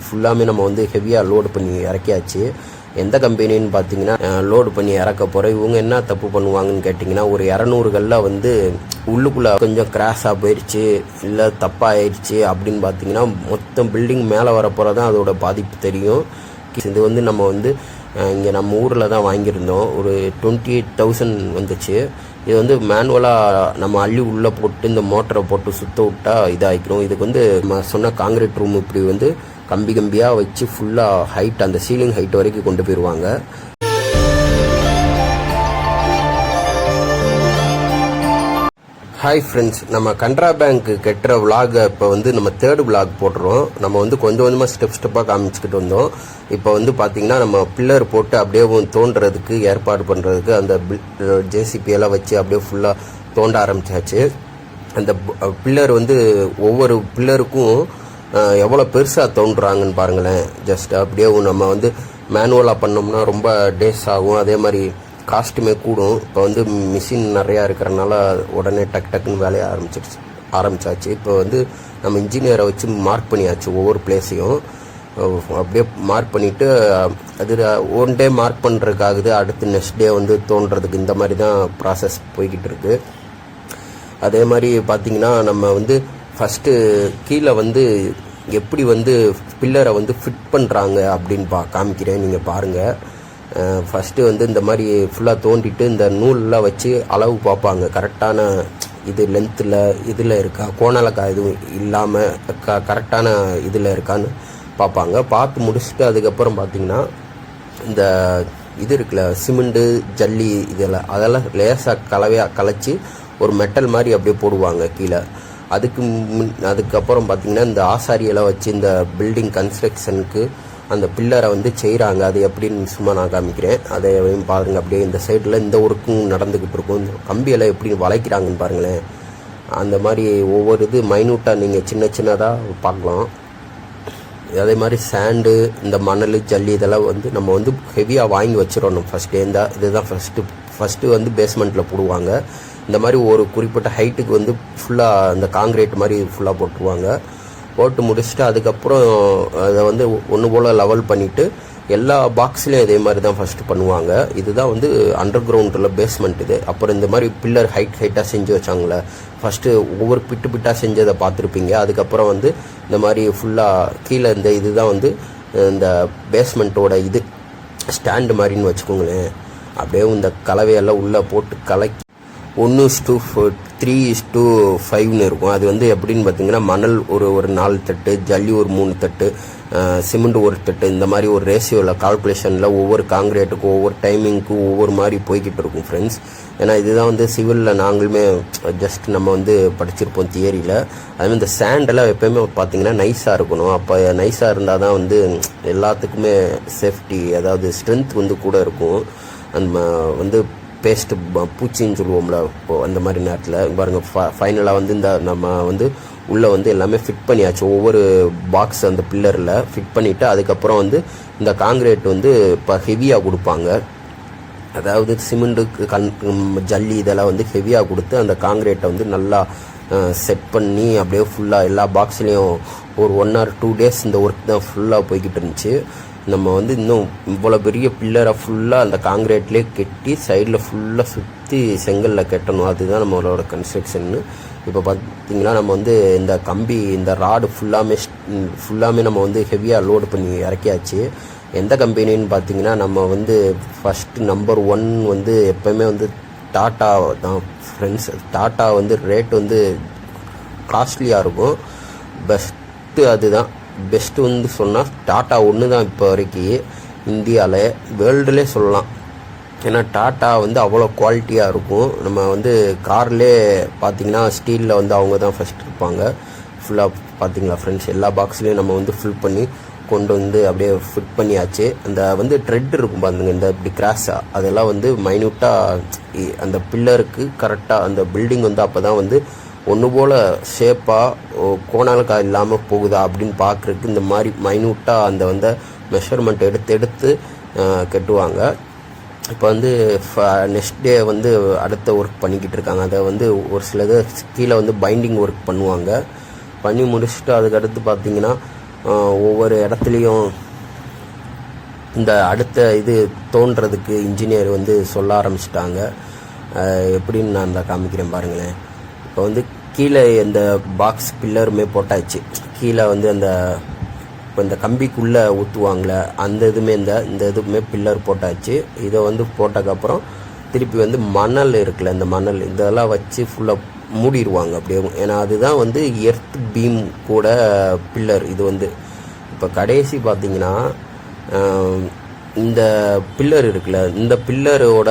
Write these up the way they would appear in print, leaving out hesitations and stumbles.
ஃபுல்லாமே நம்ம வந்து ஹெவியாக லோடு பண்ணி இறக்கியாச்சு. எந்த கம்பெனின்னு பார்த்தீங்கன்னா லோடு பண்ணி இறக்க போகிறோம். இவங்க என்ன தப்பு பண்ணுவாங்கன்னு கேட்டிங்கன்னா, ஒரு 200 வந்து உள்ளுக்குள்ளே கொஞ்சம் கிராஷாக போயிடுச்சு, இல்லை தப்பாகிடுச்சு அப்படின்னு பார்த்தீங்கன்னா மொத்தம் பில்டிங் மேலே வரப்போகிற தான் அதோட பாதிப்பு தெரியும். இது வந்து நம்ம வந்து இங்கே நம்ம ஊரில் தான் வாங்கியிருந்தோம். ஒரு 28,000 வந்துச்சு. இது வந்து மேனுவலாக நம்ம அள்ளி உள்ளே போட்டு இந்த மோட்டரை போட்டு சுற்ற விட்டா இதாகிக்கிறோம். இதுக்கு வந்து நம்ம சொன்ன காங்கிரீட் ரூம் இப்படி வந்து கம்பியாக வச்சு ஃபுல்லாக ஹைட், அந்த சீலிங் ஹைட் வரைக்கும் கொண்டு போயிடுவாங்க. ஹாய் ஃப்ரெண்ட்ஸ், நம்ம கனரா பேங்க் கட்டுற விலாகை இப்போ வந்து நம்ம 3rd விலாக் போட்டுறோம். நம்ம வந்து கொஞ்சம் கொஞ்சமாக ஸ்டெப்பாக காமிச்சிக்கிட்டு வந்தோம். இப்போ வந்து பார்த்திங்கன்னா நம்ம பில்லர் போட்டு அப்படியே தோண்டுறதுக்கு ஏற்பாடு பண்ணுறதுக்கு அந்த ஜேசிபியெல்லாம் வச்சு அப்படியே ஃபுல்லாக தோண்ட ஆரம்பித்தாச்சு. அந்த பில்லர் வந்து ஒவ்வொரு பில்லருக்கும் எவ்வளோ பெருசாக தோன்றுறாங்கன்னு பாருங்களேன். ஜஸ்ட் அப்படியே நம்ம வந்து மேனுவலாக பண்ணோம்னா ரொம்ப டேஸ் ஆகும், அதே மாதிரி காஸ்ட்டுமே கூடும். இப்போ வந்து மிஷின் நிறையா இருக்கிறனால உடனே டக்குன்னு வேலையை ஆரம்பிச்சாச்சு. இப்போ வந்து நம்ம இன்ஜினியரை வச்சு மார்க் பண்ணியாச்சு ஒவ்வொரு பிளேஸையும். அப்படியே மார்க் பண்ணிவிட்டு அது ஒன் டே மார்க் பண்ணுறதுக்காகுது, அடுத்து நெக்ஸ்ட் டே வந்து தோன்றதுக்கு, இந்த மாதிரி தான் ப்ராசஸ் போய்கிட்டு இருக்கு. அதே மாதிரி பார்த்திங்கன்னா நம்ம வந்து ஃபஸ்ட்டு கீழே வந்து எப்படி வந்து பில்லரை வந்து ஃபிட் பண்ணுறாங்க அப்படின்னு காமிக்கிறேன், நீங்கள் பாருங்கள். ஃபஸ்ட்டு வந்து இந்த மாதிரி ஃபுல்லாக தோண்டிட்டு இந்த நூலெலாம் வச்சு அளவு பார்ப்பாங்க, கரெக்டான இது லென்த்தில் இதில் இருக்கா, கோணலக்கா எதுவும் இல்லாமல் கரெக்டான இதில் இருக்கான்னு பார்ப்பாங்க. பார்த்து முடிச்சுட்டு அதுக்கப்புறம் பார்த்திங்கன்னா இந்த இது இருக்குல்ல, சிமெண்ட்டு ஜல்லி அதெல்லாம் லேசாக கலவையாக கலைச்சி ஒரு மெட்டல் மாதிரி அப்படியே போடுவாங்க கீழே. அதுக்கப்புறம் பார்த்திங்கன்னா இந்த ஆசாரியெல்லாம் வச்சு இந்த பில்டிங் கன்ஸ்ட்ரக்ஷனுக்கு அந்த பில்லரை வந்து செய்கிறாங்க. அது எப்படின்னு சும்மா நான் காமிக்கிறேன், அதை பாருங்கள். அப்படியே இந்த சைடில் இந்த ஒர்க்கும் நடந்துக்கிட்டு இருக்கும். இந்த கம்பியெல்லாம் எப்படி வளைக்கிறாங்கன்னு பாருங்களேன். அந்த மாதிரி ஒவ்வொரு இது மைனூட்டாக நீங்கள் சின்னதாக பார்க்கலாம். அதே மாதிரி சாண்டு, இந்த மணல், ஜல்லி இதெல்லாம் வந்து நம்ம வந்து ஹெவியாக வாங்கி வச்சிடணும் ஃபஸ்ட்டு. இதுதான் ஃபஸ்ட்டு வந்து பேஸ்மெண்ட்டில் போடுவாங்க. இந்த மாதிரி ஒரு குறிப்பிட்ட ஹைட்டுக்கு வந்து ஃபுல்லாக இந்த காங்கிரீட் மாதிரி ஃபுல்லாக போட்டுருவாங்க. போட்டு முடிச்சுட்டு அதுக்கப்புறம் அதை வந்து ஒன்று போல் லெவல் பண்ணிவிட்டு எல்லா பாக்ஸ்லேயும் இதே மாதிரி தான் ஃபஸ்ட்டு பண்ணுவாங்க. இதுதான் வந்து அண்டர் கிரவுண்டில் பேஸ்மெண்ட் இது. அப்புறம் இந்த மாதிரி பில்லர் ஹைட்டாக செஞ்சு வச்சாங்களே, ஃபஸ்ட்டு ஒவ்வொரு பிட்டாக செஞ்சதை பார்த்துருப்பீங்க. அதுக்கப்புறம் வந்து இந்த மாதிரி ஃபுல்லாக கீழே இந்த இதுதான் வந்து இந்த பேஸ்மெண்ட்டோட இது ஸ்டாண்டு மாதிரின்னு வச்சுக்கோங்களேன். அப்படியே இந்த கலவையெல்லாம் உள்ளே போட்டு கலக்கி 1:3:5 இருக்கும். அது வந்து எப்படின்னு பார்த்தீங்கன்னா, மணல் ஒரு 4 தட்டு, ஜல்லி ஒரு 3 தட்டு, சிமெண்ட் ஒரு தட்டு, இந்த மாதிரி ஒரு ரேஷியோவில் கால்குலேஷனில் ஒவ்வொரு காங்கிரீட்டுக்கும் ஒவ்வொரு டைமிங்க்கும் ஒவ்வொரு மாதிரி போய்கிட்டு இருக்கும் ஃப்ரெண்ட்ஸ். ஏன்னா இதுதான் வந்து சிவிலில் நாங்களுமே ஜஸ்ட் நம்ம வந்து படிச்சிருப்போம் தியரியில். அதுமாதிரி இந்த சேண்டெல்லாம் எப்போயுமே பார்த்தீங்கன்னா நைஸாக இருக்கணும். அப்போ நைஸாக இருந்தால் தான் வந்து எல்லாத்துக்குமே சேஃப்டி, அதாவது ஸ்ட்ரென்த் வந்து கூட இருக்கும். அந்த வந்து பேஸ்ட்டு பூச்சின்னு சொல்லுவோம்ல, இப்போது அந்த மாதிரி நேரத்தில் பாருங்கள். ஃபைனலாக வந்து இந்த நம்ம வந்து உள்ளே வந்து எல்லாமே ஃபிட் பண்ணியாச்சு. ஒவ்வொரு பாக்ஸ் அந்த பில்லரில் ஃபிட் பண்ணிவிட்டு அதுக்கப்புறம் வந்து இந்த காங்கிரீட் வந்து இப்போ ஹெவியாக கொடுப்பாங்க. அதாவது சிமெண்ட்டு ஜல்லி இதெல்லாம் வந்து ஹெவியாக கொடுத்து அந்த காங்கிரீட்டை வந்து நல்லா செட் பண்ணி அப்படியே ஃபுல்லாக எல்லா பாக்ஸ்லேயும் ஒரு 1 or 2 days இந்த ஒர்க் தான் ஃபுல்லாக போய்கிட்டு இருந்துச்சு. நம்ம வந்து இன்னும் இவ்வளோ பெரிய பில்லரை ஃபுல்லாக அந்த காங்கிரீட்லேயே கட்டி சைடில் ஃபுல்லாக சுற்றி செங்கலில் கட்டணும். அதுதான் நம்மளோட கன்ஸ்ட்ரக்ஷன்னு. இப்போ பார்த்திங்கன்னா நம்ம வந்து இந்த கம்பி, இந்த ராடு ஃபுல்லாமே நம்ம வந்து ஹெவியாக லோடு பண்ணி இறக்கியாச்சு. எந்த கம்பெனின்னு பார்த்தீங்கன்னா, நம்ம வந்து ஃபஸ்ட்டு நம்பர் 1 வந்து எப்போயுமே வந்து டாட்டா தான் ஃப்ரெண்ட்ஸ். டாட்டா வந்து ரேட் வந்து காஸ்ட்லியாக இருக்கும். பெஸ்ட்டு அதுதான். பெஸ்ட்டு வந்து சொன்னால் டாட்டா ஒன்று தான் இப்போ வரைக்கும் இந்தியாவில், வேர்ல்டுலே சொல்லலாம். ஏன்னா டாட்டா வந்து அவ்வளோ குவாலிட்டியாக இருக்கும். நம்ம வந்து கார்லே பார்த்திங்கன்னா ஸ்டீலில் வந்து அவங்க தான் ஃபஸ்ட் இருப்பாங்க. ஃபுல்லாக பார்த்திங்களா ஃப்ரெண்ட்ஸ், எல்லா பாக்ஸ்லேயும் நம்ம வந்து ஃபில் பண்ணி கொண்டு வந்து அப்படியே ஃபிட் பண்ணியாச்சு. அந்த வந்து த்ரெட் இருக்கும் பாருங்க, இந்த இப்படி கிராஸாக அதெல்லாம் வந்து மைன்யூட்டாக அந்த பில்லருக்கு கரெக்டாக அந்த பில்டிங் வந்து அப்போ தான் வந்து ஒன்று போல் ஷேப்பாக கோணாலுக்கா இல்லாமல் போகுதா அப்படின்னு பார்க்குறதுக்கு இந்த மாதிரி மைன்யூட்டாக அந்த வந்து மெஷர்மெண்ட் எடுத்து கட்டுவாங்க. இப்போ வந்து நெக்ஸ்ட் டே வந்து அடுத்த ஒர்க் பண்ணிக்கிட்டு இருக்காங்க. அதை வந்து ஒரு சிலது கீழே வந்து பைண்டிங் ஒர்க் பண்ணுவாங்க. பண்ணி முடிச்சுட்டு அதுக்கடுத்து பார்த்திங்கன்னா ஒவ்வொரு இடத்துலையும் இந்த அடுத்த இது தோன்றதுக்கு இன்ஜினியர் வந்து சொல்ல ஆரம்பிச்சிட்டாங்க. எப்படின்னு நான் இந்த காமிக்கிறேன் பாருங்களேன். இப்போ வந்து கீழே இந்த பாக்ஸ் பில்லருமே போட்டாச்சு. கீழே வந்து அந்த இப்போ இந்த கம்பிக்குள்ளே ஊற்றுவாங்களே அந்த இதுவுமே இந்த இதுவுமே பில்லர் போட்டாச்சு. இதை வந்து போட்டதுக்கப்புறம் திருப்பி வந்து மணல் இருக்குல்ல, இந்த மணல் இதெல்லாம் வச்சு ஃபுல்லாக மூடிடுவாங்க அப்படியே. ஏன்னா அதுதான் வந்து எர்த் பீம் கூட பில்லர். இது வந்து இப்போ கடைசி பார்த்தீங்கன்னா இந்த பில்லர் இருக்குல்ல, இந்த பில்லரோட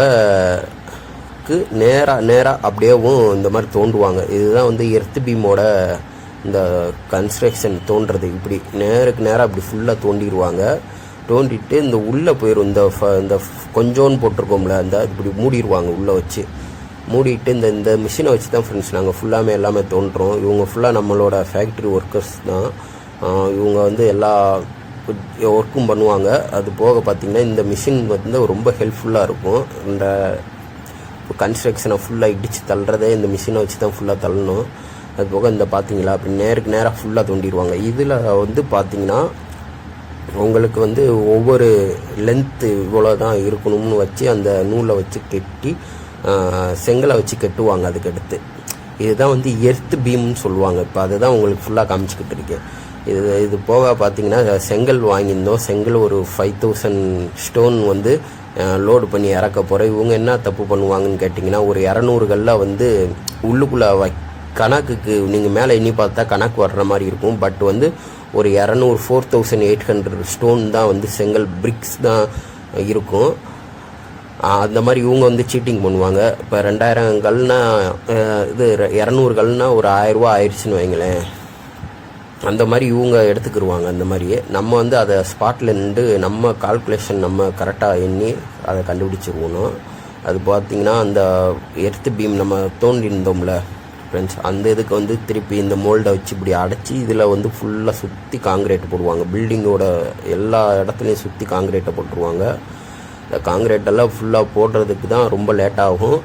நேராக அப்படியேவும் இந்த மாதிரி தோண்டுவாங்க. இதுதான் வந்து எர்த் பீமோட இந்த கன்ஸ்ட்ரக்ஷன் தோன்றது. இப்படி நேருக்கு நேராக அப்படி ஃபுல்லாக தோண்டிடுவாங்க. தோண்டிட்டு இந்த உள்ளே போயிடும். இந்த கொஞ்சோன்னு போட்டிருக்கோம்ல, இந்த இப்படி மூடிடுவாங்க உள்ளே வச்சு. மூடிட்டு இந்த மிஷினை வச்சு தான் ஃப்ரெண்ட்ஸ் நாங்கள் ஃபுல்லாமே எல்லாமே தோன்றோம். இவங்க ஃபுல்லாக நம்மளோட ஃபேக்ட்ரி ஒர்க்கர்ஸ் தான். இவங்க வந்து எல்லா ஒர்க்கும் பண்ணுவாங்க. அது போக பார்த்திங்கன்னா இந்த மிஷின் வந்து ரொம்ப ஹெல்ப்ஃபுல்லாக இருக்கும். இந்த கன்ஸ்ட்ரக்ஷனை ஃபுல்லாக இடித்து தள்ளுறதே இந்த மிஷினை வச்சு தான் ஃபுல்லாக தள்ளணும். அது போக இந்த பார்த்தீங்களா அப்படி நேருக்கு நேராக ஃபுல்லாக தோண்டிடுவாங்க. இதில் வந்து பார்த்திங்கன்னா உங்களுக்கு வந்து ஒவ்வொரு லென்த்து இவ்வளோ தான் இருக்கணும்னு வச்சு அந்த நூலை வச்சு கட்டி செங்கலை வச்சு கட்டுவாங்க. அதுக்கடுத்து இதுதான் வந்து எர்த் பீம்னு சொல்லுவாங்க. இப்போ அதுதான் உங்களுக்கு ஃபுல்லாக காமிச்சிக்கிட்டு இருக்கேன். இது போக பார்த்தீங்கன்னா செங்கல் வாங்கியிருந்தோம். செங்கல் ஒரு 5000 ஸ்டோன் வந்து லோடு பண்ணி இறக்க போகிறோம். இவங்க என்ன தப்பு பண்ணுவாங்கன்னு கேட்டிங்கன்னா, ஒரு 200 கல்ல வந்து உள்ளுக்குள்ளே கணக்குக்கு நீங்கள் மேலே எண்ணி பார்த்தா கணக்கு வர்ற மாதிரி இருக்கும். பட் வந்து ஒரு 4800 ஸ்டோன் தான் வந்து செங்கல் பிரிக்ஸ் தான் இருக்கும். அந்த மாதிரி இவங்க வந்து சீட்டிங் பண்ணுவாங்க. இப்போ 2000 கல்னா இது 200 கல்னா ஒரு 1000 ரூபா ஆயிடுச்சுன்னு வைங்களேன். அந்த மாதிரி இவங்க எடுத்துக்கிடுவாங்க. அந்த மாதிரியே நம்ம வந்து அதை ஸ்பாட்டில் நின்று நம்ம கால்குலேஷன் நம்ம கரெக்டாக எண்ணி அதை கண்டுபிடிச்சிருக்கணும். அது பார்த்திங்கன்னா அந்த எர்த் பீம் நம்ம தோண்டியிருந்தோம்ல ஃப்ரெண்ட்ஸ், அந்த இதுக்கு வந்து திருப்பி இந்த மோல்டை வச்சு இப்படி அடைச்சி இதில் வந்து ஃபுல்லாக சுற்றி காங்கிரீட் போடுவாங்க. பில்டிங்கோட எல்லா இடத்துலையும் சுற்றி காங்கிரீட்டை போட்டுருவாங்க. இந்த காங்கிரீட்டெல்லாம் ஃபுல்லாக போடுறதுக்கு தான் ரொம்ப லேட் ஆகும்.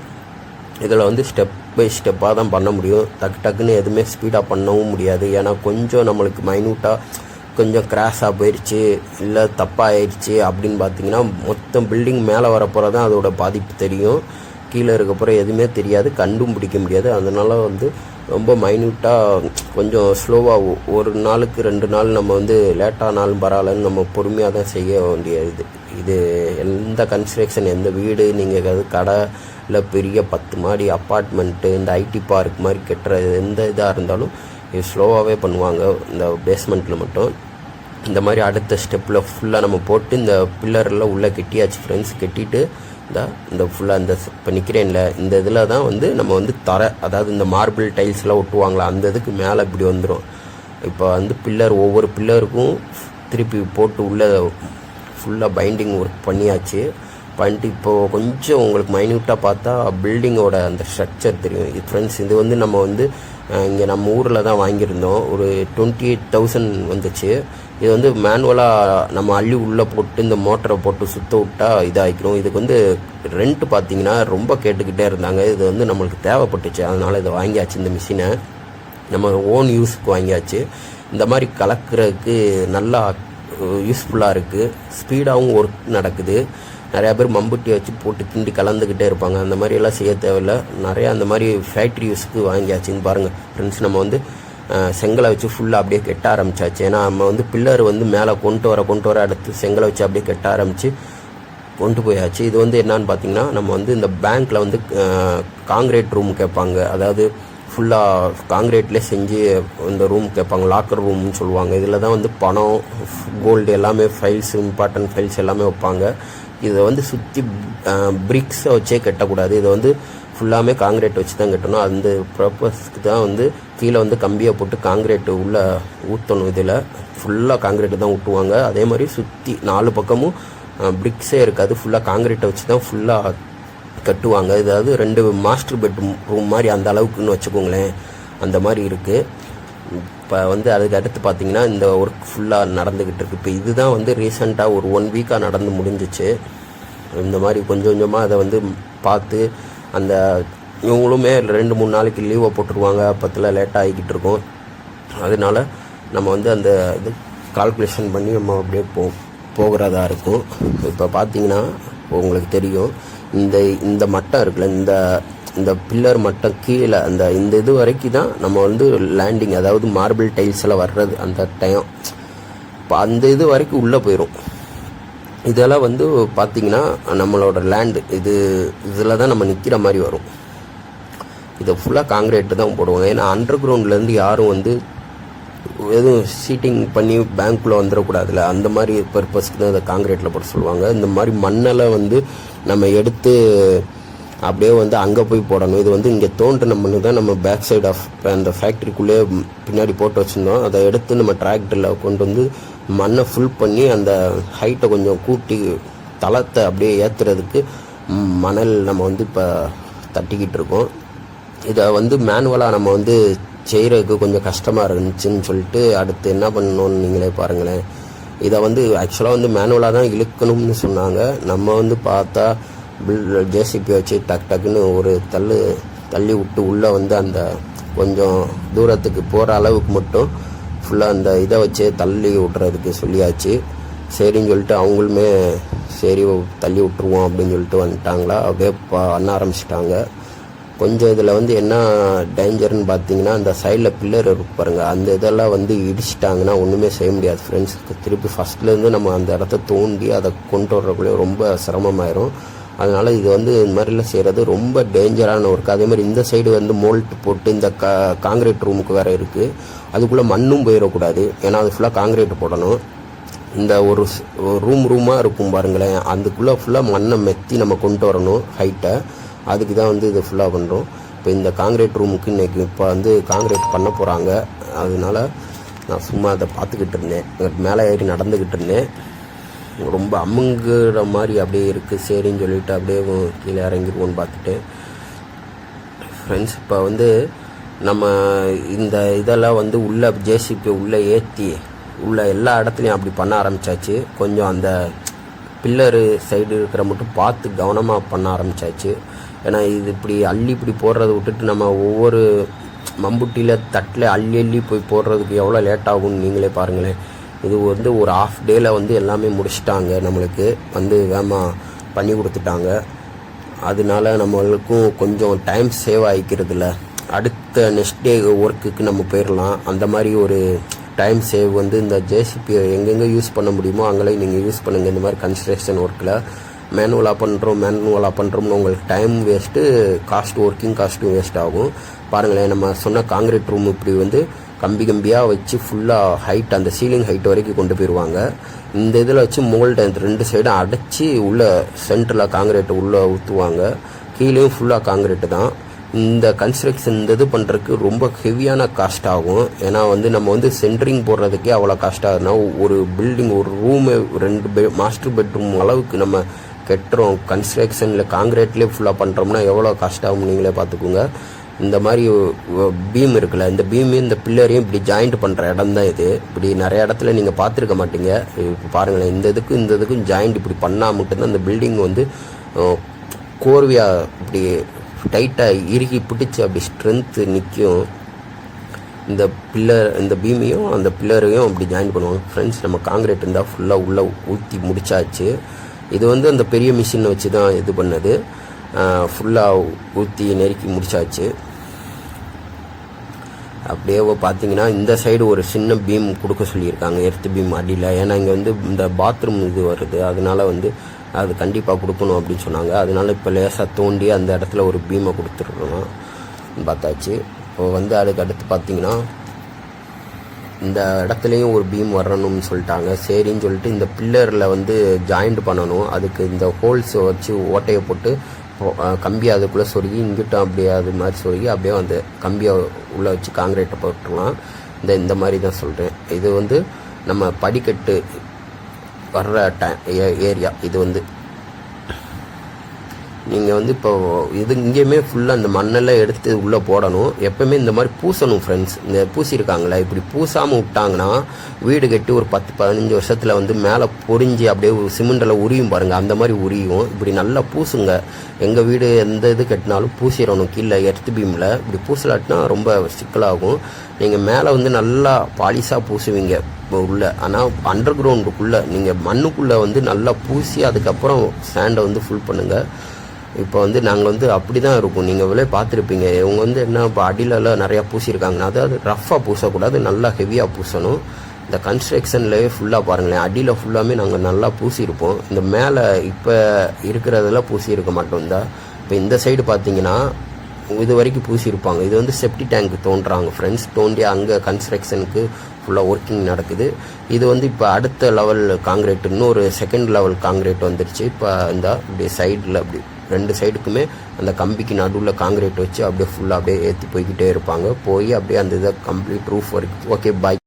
இதில் வந்து ஸ்டெப் பை ஸ்டெப்பாக தான் பண்ண முடியும். டக்குன்னு எதுவுமே ஸ்பீடாக பண்ணவும் முடியாது. ஏன்னா கொஞ்சம் நம்மளுக்கு மைன்யூட்டாக கொஞ்சம் கிராஷாக போயிடுச்சு இல்லை தப்பாகிடுச்சு அப்படின்னு பார்த்தீங்கன்னா மொத்தம் பில்டிங் மேலே வரப்போகிற தான் அதோட பாதிப்பு தெரியும். கீழே இருக்கப்போகிற எதுவுமே தெரியாது, கண்டும் பிடிக்க முடியாது. அதனால் வந்து ரொம்ப மைன்யூட்டாக கொஞ்சம் ஸ்லோவாக ஒரு நாளுக்கு 2 நாள் நம்ம வந்து லேட்டானாலும் பரவாயில்லன்னு நம்ம பொறுமையாக தான் செய்ய வேண்டியது. இது எந்த கன்ஸ்ட்ரக்ஷன் எந்த வீடு நீங்கள் ஏதாவது கடை இல்லை பெரிய 10 மாடி அப்பார்ட்மெண்ட்டு இந்த ஐடி பார்க் மாதிரி கட்டுற எந்த இதாக இருந்தாலும் இது ஸ்லோவாகவே பண்ணுவாங்க. இந்த பேஸ்மெண்ட்டில் மட்டும் இந்த மாதிரி அடுத்த ஸ்டெப்பில் ஃபுல்லாக நம்ம போட்டு இந்த பில்லரில் உள்ளே கெட்டியாச்சு ஃப்ரெண்ட்ஸ். கெட்டிட்டு இந்த ஃபுல்லாக இந்த இப்போ நிற்கிறேன்ல இந்த இதில் தான் வந்து நம்ம வந்து அதாவது இந்த மார்பிள் டைல்ஸ்லாம் ஒட்டுவாங்களா அந்த இதுக்கு மேலே இப்படி வந்துடும். இப்போ வந்து ஒவ்வொரு பில்லருக்கும் திருப்பி போட்டு உள்ளே ஃபுல்லாக பைண்டிங் ஒர்க் பண்ணியாச்சு. பண்ணிட்டு இப்போது கொஞ்சம் உங்களுக்கு மைன்யூட்டாக பார்த்தா பில்டிங்கோட அந்த ஸ்ட்ரக்சர் தெரியும். இது ஃப்ரெண்ட்ஸ் இது வந்து நம்ம வந்து இங்கே நம்ம ஊரில் தான் வாங்கியிருந்தோம். ஒரு 28,000 வந்துச்சு. இது வந்து மேனுவலாக நம்ம அள்ளி உள்ளே போட்டு இந்த மோட்டரை போட்டு சுற்ற விட்டால் இதாகிக்கிறோம். இதுக்கு வந்து ரெண்ட் பார்த்திங்கன்னா ரொம்ப கேட்டுக்கிட்டே இருந்தாங்க. இது வந்து நம்மளுக்கு தேவைப்பட்டுச்சு, அதனால் இதை வாங்கியாச்சு. இந்த மிஷினை நம்ம ஓன் யூஸுக்கு வாங்கியாச்சு. இந்த மாதிரி கலக்கிறதுக்கு நல்லா யூஸ்ஃபுல்லாக இருக்குது. ஸ்பீடாகவும் ஒர்க் நடக்குது. நிறையா பேர் மம்புட்டி வச்சு போட்டு கிண்டி கலந்துக்கிட்டே இருப்பாங்க. அந்த மாதிரியெல்லாம் செய்ய தேவையில்லை. நிறையா அந்த மாதிரி ஃபேக்ட்ரி யூஸ்க்கு வாங்கியாச்சுன்னு பாருங்கள் ஃப்ரெண்ட்ஸ். நம்ம வந்து செங்கலை வச்சு ஃபுல்லாக அப்படியே கெட்ட ஆரம்பிச்சாச்சு. ஏன்னா நம்ம வந்து பில்லர் வந்து மேலே கொண்டு வர அடுத்து செங்கலை வச்சு அப்படியே கெட்ட ஆரம்பித்து கொண்டு போயாச்சு. இது வந்து என்னான்னு பார்த்தீங்கன்னா நம்ம வந்து இந்த பேங்க்கில் வந்து காங்கிரீட் ரூம் கேட்பாங்க. அதாவது ஃபுல்லாக காங்கிரீட்லேயே செஞ்சு இந்த ரூம் கேட்பாங்க, லாக்கர் ரூம்னு சொல்லுவாங்க. இதில் தான் வந்து பணம் கோல்டு எல்லாமே ஃபைல்ஸ் இம்பார்ட்டன்ட் ஃபைல்ஸ் எல்லாமே வைப்பாங்க. இதை வந்து சுற்றி பிரிக்ஸை வச்சே கட்டக்கூடாது. இதை வந்து ஃபுல்லாமே காங்கிரீட் வச்சு தான் கட்டணும். அந்த பர்பஸ்க்கு தான் வந்து கீழே வந்து கம்பியை போட்டு காங்கிரீட்டு உள்ளே ஊற்றணும். இதில் ஃபுல்லாக காங்கிரீட்டு தான் ஊற்றுவாங்க. அதே மாதிரி சுற்றி 4 பக்கமும் பிரிக்ஸே இருக்காது, ஃபுல்லாக காங்கிரீட்டை வச்சு தான் ஃபுல்லாக கட்டுவாங்க. இதாவது 2 மாஸ்டர் பெட்ரூம் ரூம் மாதிரி அந்த அளவுக்குன்னு வச்சுக்கோங்களேன். அந்த மாதிரி இருக்குது. இப்போ வந்து அதுக்கு அடுத்து பார்த்திங்கன்னா இந்த ஒர்க் ஃபுல்லாக நடந்துக்கிட்டு இருக்குது. இப்போ இதுதான் வந்து ரீசெண்டாக ஒரு 1 வீக்காக நடந்து முடிஞ்சிச்சு. இந்த மாதிரி கொஞ்சம் கொஞ்சமாக அதை வந்து பார்த்து அந்த இவங்களுமே 2-3 நாளைக்கு லீவை போட்டுருவாங்க. அப்பத்தில் லேட்டாக ஆகிக்கிட்டு இருக்கோம். அதனால நம்ம வந்து அந்த இது கால்குலேஷன் பண்ணி நம்ம அப்படியே போகிறதா இருக்கும். இப்போ பார்த்தீங்கன்னா உங்களுக்கு தெரியும், இந்த மட்டம் இருக்குல்ல, இந்த பில்லர் மட்டம் கீழே இந்த இது வரைக்கும் தான் நம்ம வந்து லேண்டிங், அதாவது மார்பிள் டைல்ஸ் எல்லாம் வர்றது அந்த டைம். இப்போ அந்த இது வரைக்கும் உள்ளே போயிடும். இதெல்லாம் வந்து பார்த்திங்கன்னா நம்மளோட லேண்டு இதில் தான் நம்ம நிற்கிற மாதிரி வரும். இதை ஃபுல்லாக காங்கிரீட்டு தான் போடுவாங்க. ஏன்னா அண்டர் கிரவுண்ட்லேருந்து யாரும் வந்து எதுவும் சீட்டிங் பண்ணி பேங்க்குள்ளே வந்துடக்கூடாதுல்ல, அந்த மாதிரி பர்பஸ்க்கு தான் இதை காங்கிரீட்டில் போட சொல்லுவாங்க. இந்த மாதிரி மண்ணெல்லாம் வந்து நம்ம எடுத்து அப்படியே வந்து அங்கே போய் போடணும். இது வந்து இங்கே தோன்றின மண்ணு தான் நம்ம பேக் சைடு ஆஃப் அந்த ஃபேக்ட்ரிக்குள்ளே பின்னாடி போட்டு வச்சுருந்தோம். அதை எடுத்து நம்ம டிராக்டரில் கொண்டு வந்து மண்ணை ஃபுல் பண்ணி அந்த ஹைட்டை கொஞ்சம் கூட்டி தளத்தை அப்படியே ஏற்றுறதுக்கு மணல் நம்ம வந்து இப்போ தட்டிக்கிட்டு இருக்கோம். இதை வந்து மேனுவலாக நம்ம வந்து செய்கிறதுக்கு கொஞ்சம் கஷ்டமாக இருந்துச்சுன்னு சொல்லிட்டு அடுத்து என்ன பண்ணணும்னு நீங்களே பாருங்களேன். இதை வந்து ஆக்சுவலாக வந்து மேனுவலாக தான் இழுக்கணும்னு சொன்னாங்க. நம்ம வந்து பார்த்தா ஜேசிபி வச்சு டக்குன்னு ஒரு தள்ளி விட்டு உள்ளே வந்து அந்த கொஞ்சம் தூரத்துக்கு போகிற அளவுக்கு மட்டும் ஃபுல்லாக அந்த இதை வச்சு தள்ளி விட்றதுக்கு சொல்லியாச்சு. சரின்னு சொல்லிட்டு அவங்களுமே சரி தள்ளி விட்டுருவோம் அப்படின்னு சொல்லிட்டு வந்துட்டாங்களா, அப்படியே பண்ண ஆரம்பிச்சிட்டாங்க. கொஞ்சம் இதில் வந்து என்ன டேஞ்சர்னு பார்த்தீங்கன்னா, அந்த சைடில் பில்லர் இருக்கு பாருங்கள், அந்த இதெல்லாம் வந்து இடிச்சிட்டாங்கன்னா ஒன்றுமே செய்ய முடியாது ஃப்ரெண்ட்ஸ். திருப்பி ஃபஸ்ட்லேருந்து நம்ம அந்த இடத்த தோண்டி அதை கொண்டு வர்றக்குள்ளே ரொம்ப சிரமமாயிரும். அதனால் இது வந்து இந்த மாதிரிலாம் செய்கிறது ரொம்ப டேஞ்சரான ஒர்க். அதேமாதிரி இந்த சைடு வந்து மோல்ட் போட்டு இந்த காங்கிரீட் ரூமுக்கு வேறு இருக்குது, அதுக்குள்ளே மண்ணும் போயிடக்கூடாது. ஏன்னா அது ஃபுல்லாக காங்கிரீட் போடணும். இந்த ஒரு ரூமாக இருக்கும் பாருங்களேன், அதுக்குள்ளே ஃபுல்லாக மண்ணை மெத்தி நம்ம கொண்டு வரணும் ஹைட்டை. அதுக்கு தான் வந்து இது ஃபுல்லாக பண்ணுறோம். இப்போ இந்த காங்கிரீட் ரூமுக்கு இன்றைக்கி இப்போ வந்து காங்கிரீட் பண்ண போகிறாங்க. அதனால நான் சும்மா அதை பார்த்துக்கிட்டு இருந்தேன், மேலே ஏறி நடந்துக்கிட்டு இருந்தேன். ரொம்ப அமுங்குற மாதிரி அப்படியே இருக்குது. சரின்னு சொல்லிட்டு அப்படியே கீழே இறங்கிடுவோன்னு பார்த்துட்டு ஃப்ரெண்ட்ஸ், இப்போ வந்து நம்ம இந்த இதெல்லாம் வந்து உள்ளே ஜேசிபி உள்ளே ஏற்றி உள்ள எல்லா இடத்துலையும் அப்படி பண்ண ஆரம்பித்தாச்சு. கொஞ்சம் அந்த பில்லரு சைடு இருக்கிற மட்டும் பார்த்து கவனமாக பண்ண ஆரம்பித்தாச்சு. ஏன்னா இது இப்படி போடுறதை விட்டுட்டு நம்ம ஒவ்வொரு மம்புட்டியில் தட்டில் அள்ளி போய் போடுறதுக்கு எவ்வளோ லேட் ஆகும்னு நீங்களே பாருங்களேன். இது வந்து ஒரு ஹாஃப் டேயில் வந்து எல்லாமே முடிச்சிட்டாங்க, நம்மளுக்கு வந்து வேகமாக பண்ணி கொடுத்துட்டாங்க. அதனால நம்மளுக்கும் கொஞ்சம் டைம் சேவ் ஆகிக்கிறதுல அடுத்த நெக்ஸ்ட் டே ஒர்க்குக்கு நம்ம போயிடலாம். அந்த மாதிரி ஒரு டைம் சேவ் வந்து இந்த ஜேசிபியை எங்கெங்கே யூஸ் பண்ண முடியுமோ அங்கேயும் நீங்கள் யூஸ் பண்ணுங்கள். இந்த மாதிரி கன்ஸ்ட்ரக்ஷன் ஒர்க்கில் மேனுவலாக பண்ணுறோம்னு உங்களுக்கு டைம் வேஸ்ட்டு, ஒர்க்கிங் காஸ்ட்டும் வேஸ்ட் ஆகும். பாருங்களேன், நம்ம சொன்ன காங்கிரீட் ரூம் இப்படி வந்து கம்பியாக வச்சு ஃபுல்லாக ஹைட், அந்த சீலிங் ஹைட் வரைக்கும் கொண்டு போயிடுவாங்க. இந்த இதில் வச்சு மோல்டு அந்த 2 சைடும் அடைச்சி உள்ள சென்டரில் காங்கிரீட்டை உள்ளே ஊற்றுவாங்க. கீழேயும் ஃபுல்லாக காங்கிரீட்டு தான். இந்த கன்ஸ்ட்ரக்ஷன் இந்த இது பண்ணுறதுக்கு ரொம்ப ஹெவியான காஸ்ட் ஆகும். ஏன்னா வந்து நம்ம வந்து சென்ட்ரிங் போடுறதுக்கே அவ்வளோ காஸ்ட் ஆகுதுன்னா, ஒரு பில்டிங் ஒரு ரூமு 2 மாஸ்டர் பெட்ரூம் அளவுக்கு நம்ம கட்டுறோம். கன்ஸ்ட்ரக்ஷனில் காங்கிரீட்லேயே ஃபுல்லாக பண்ணுறோம்னா எவ்வளோ காஸ்ட் ஆகும் நீங்களே பார்த்துக்கோங்க. இந்த மாதிரி பீம் இருக்குல்ல, இந்த பீமையும் இந்த பில்லரையும் இப்படி ஜாயிண்ட் பண்ணுற இடம் தான் இது. இப்படி நிறைய இடத்துல நீங்கள் பார்த்துருக்க மாட்டீங்க. இப்போ பாருங்களேன், இந்த இதுக்கும் ஜாயிண்ட் இப்படி பண்ணால் மட்டும்தான் இந்த பில்டிங் வந்து கோர்வையாக இப்படி டைட்டாக இறுகி பிடிச்சி அப்படி ஸ்ட்ரென்த்து நிற்கும். இந்த பீமையும் அந்த பில்லரையும் அப்படி ஜாயின் பண்ணுவாங்க ஃப்ரெண்ட்ஸ். நம்ம காங்கிரீட் இருந்தால் ஃபுல்லாக உள்ளே ஊற்றி முடிச்சாச்சு. இது வந்து அந்த பெரிய மிஷினை வச்சு தான் இது பண்ணது. ஃபுல்லாக ஊற்றி நெருக்கி முடிச்சாச்சு. அப்படியே பார்த்தீங்கன்னா இந்த சைடு ஒரு சின்ன பீம் கொடுக்க சொல்லியிருக்காங்க, எர்த்து பீம் அடியில். ஏன்னா இங்கே வந்து இந்த பாத்ரூம் இது வருது, அதனால வந்து அது கண்டிப்பாக கொடுக்கணும் அப்படின்னு சொன்னாங்க. அதனால இப்போ லேசாக தோண்டி அந்த இடத்துல ஒரு பீமை கொடுத்துருக்கணும் பார்த்தாச்சு. இப்போ வந்து அதுக்கு அடுத்து பார்த்தீங்கன்னா இந்த இடத்துலையும் ஒரு பீம் வரணும்னு சொல்லிட்டாங்க. சரின்னு சொல்லிட்டு இந்த பில்லரில் வந்து ஜாயிண்ட் பண்ணணும். அதுக்கு இந்த ஹோல்ஸை வச்சு ஓட்டையை போட்டு கம்பி அதுக்குள்ளே சொருகி இங்கிட்டும் அப்படியே அது மாதிரி சொருகி அப்படியே அந்த கம்பியை உள்ளே வச்சு காங்கிரீட்டை போட்டுருலாம். இந்த மாதிரி தான் சொல்கிறேன். இது வந்து நம்ம படிக்கட்டு வர்ற ஏரியா. இது வந்து நீங்கள் வந்து இப்போ இது இங்கேயுமே ஃபுல்லாக அந்த மண்ணெல்லாம் எடுத்து உள்ளே போடணும். எப்பவுமே இந்த மாதிரி பூசணும் ஃப்ரெண்ட்ஸ். இந்த பூசியிருக்காங்களே இப்படி பூசாமல் விட்டாங்கன்னா வீடு கட்டி ஒரு 10-15 வருஷத்தில் வந்து மேலே பொறிஞ்சு அப்படியே சிமெண்டில் உரியும் பாருங்கள், அந்த மாதிரி உரியும். இப்படி நல்லா பூசுங்க. எங்கள் வீடு எந்த இது கட்டினாலும் பூசிடணும். கீழே எர்த் பீமில் இப்படி பூசலாட்டினா ரொம்ப சிக்கலாகும். நீங்கள் மேலே வந்து நல்லா பாலிஷாக பூசுவீங்க உள்ள, ஆனால் அண்டர் கிரவுண்டுக்குள்ளே நீங்கள் மண்ணுக்குள்ளே வந்து நல்லா பூசி அதுக்கப்புறம் சேண்டை வந்து ஃபுல் பண்ணுங்கள். இப்போ வந்து நாங்கள் வந்து அப்படி தான் இருக்கும். நீங்கள் விலை பார்த்துருப்பீங்க. இவங்க வந்து என்ன இப்போ அடியிலலாம் நிறையா பூசியிருக்காங்கன்னா அதாவது ரஃப்பாக பூசக்கூடாது, நல்லா ஹெவியாக பூசணும். இந்த கன்ஸ்ட்ரக்ஷன்லேயே ஃபுல்லாக பாருங்களேன், அடியில் ஃபுல்லாமே நாங்கள் நல்லா பூசியிருப்போம். இந்த மேலே இப்போ இருக்கிறதெல்லாம் பூசியிருக்க மாட்டோம். இப்போ இந்த சைடு பார்த்தீங்கன்னா இது வரைக்கும் பூசியிருப்பாங்க. இது வந்து செப்டி டேங்க் தோன்றாங்க ஃப்ரெண்ட்ஸ். தோண்டி அங்கே கன்ஸ்ட்ரக்ஷனுக்கு ஃபுல்லாக ஒர்க்கிங் நடக்குது. இது வந்து இப்போ அடுத்த லெவல் காங்கிரீட், இன்னொரு செகண்ட் லெவல் காங்கிரீட் வந்துருச்சு. இப்போ இந்த இப்படி சைடில் அப்படி 2 சைடுக்குமே அந்த கம்பிக்கு நடுவில் காங்கிரீட் வச்சு அப்படியே ஃபுல்லாக அப்படியே ஏற்றி போய்கிட்டே இருப்பாங்க. போய் அப்படியே அந்த இதை கம்ப்ளீட் ரூஃப் வரைக்கும். ஓகே, பாய்.